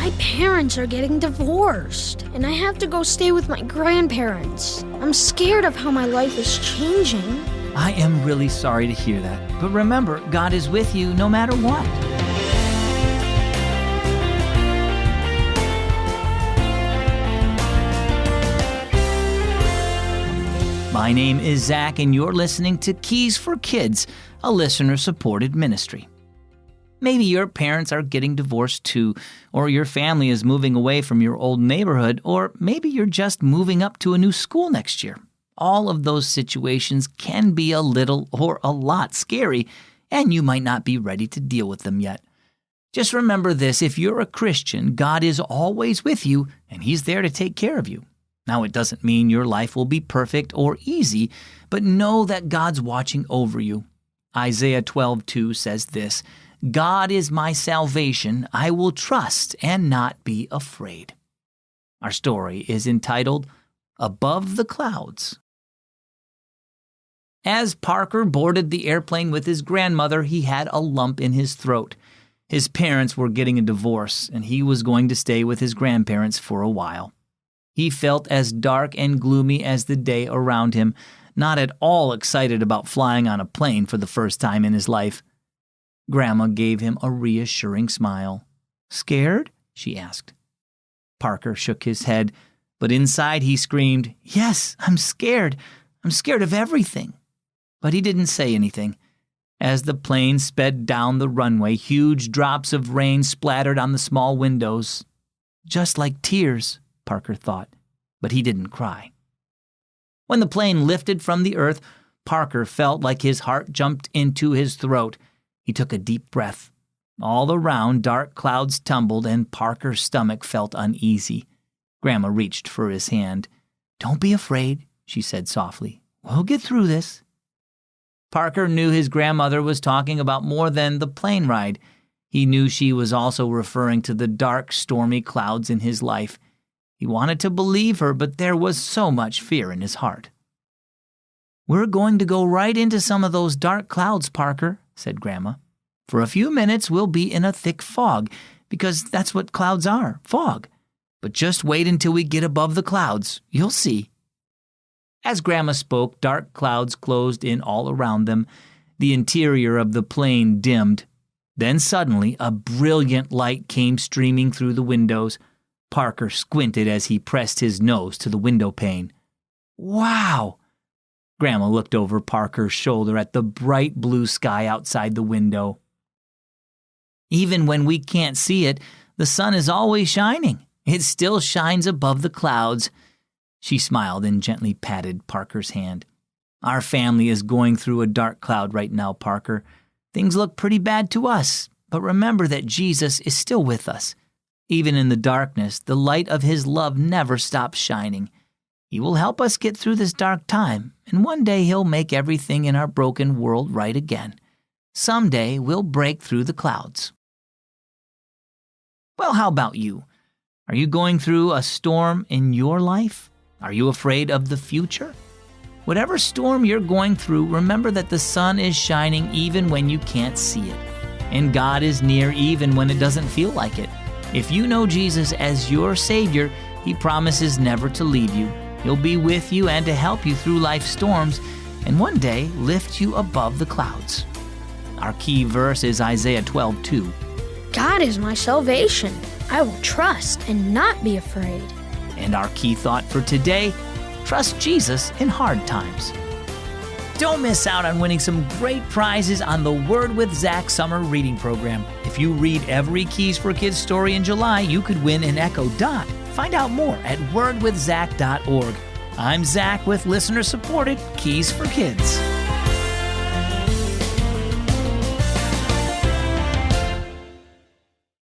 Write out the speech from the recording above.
My parents are getting divorced, and I have to go stay with my grandparents. I'm scared of how my life is changing. I am really sorry to hear that. But remember, God is with you no matter what. My name is Zach, and you're listening to Keys for Kids, a listener-supported ministry. Maybe your parents are getting divorced too, or your family is moving away from your old neighborhood, or maybe you're just moving up to a new school next year. All of those situations can be a little or a lot scary, and you might not be ready to deal with them yet. Just remember this: if you're a Christian, God is always with you, and He's there to take care of you. Now, it doesn't mean your life will be perfect or easy, but know that God's watching over you. Isaiah 12:2 says this: God is my salvation. I will trust and not be afraid. Our story is entitled Above the Clouds. As Parker boarded the airplane with his grandmother, he had a lump in his throat. His parents were getting a divorce, and he was going to stay with his grandparents for a while. He felt as dark and gloomy as the day around him, not at all excited about flying on a plane for the first time in his life. Grandma gave him a reassuring smile. "Scared?" she asked. Parker shook his head, but inside he screamed, "Yes, I'm scared. I'm scared of everything." But he didn't say anything. As the plane sped down the runway, huge drops of rain splattered on the small windows. Just like tears, Parker thought, but he didn't cry. When the plane lifted from the earth, Parker felt like his heart jumped into his throat. He took a deep breath. All around, dark clouds tumbled, and Parker's stomach felt uneasy. Grandma reached for his hand. "Don't be afraid," she said softly. "We'll get through this." Parker knew his grandmother was talking about more than the plane ride. He knew she was also referring to the dark, stormy clouds in his life. He wanted to believe her, but there was so much fear in his heart. "We're going to go right into some of those dark clouds, Parker," said Grandma. "For a few minutes we'll be in a thick fog, because that's what clouds are, fog. But just wait until we get above the clouds. You'll see." As Grandma spoke, dark clouds closed in all around them. The interior of the plane dimmed. Then suddenly a brilliant light came streaming through the windows. Parker squinted as he pressed his nose to the window pane. "Wow!" Grandma looked over Parker's shoulder at the bright blue sky outside the window. "Even when we can't see it, the sun is always shining. It still shines above the clouds." She smiled and gently patted Parker's hand. "Our family is going through a dark cloud right now, Parker. Things look pretty bad to us, but remember that Jesus is still with us. Even in the darkness, the light of His love never stops shining. He will help us get through this dark time, and one day He'll make everything in our broken world right again. Someday we'll break through the clouds." Well, how about you? Are you going through a storm in your life? Are you afraid of the future? Whatever storm you're going through, remember that the sun is shining even when you can't see it. And God is near even when it doesn't feel like it. If you know Jesus as your Savior, He promises never to leave you. He'll be with you and to help you through life's storms, and one day lift you above the clouds. Our key verse is Isaiah 12:2. God is my salvation. I will trust and not be afraid. And our key thought for today: trust Jesus in hard times. Don't miss out on winning some great prizes on the Word with Zach summer reading program. If you read every Keys for Kids story in July, you could win an Echo Dot. Find out more at wordwithzach.org. I'm Zach with listener-supported Keys for Kids.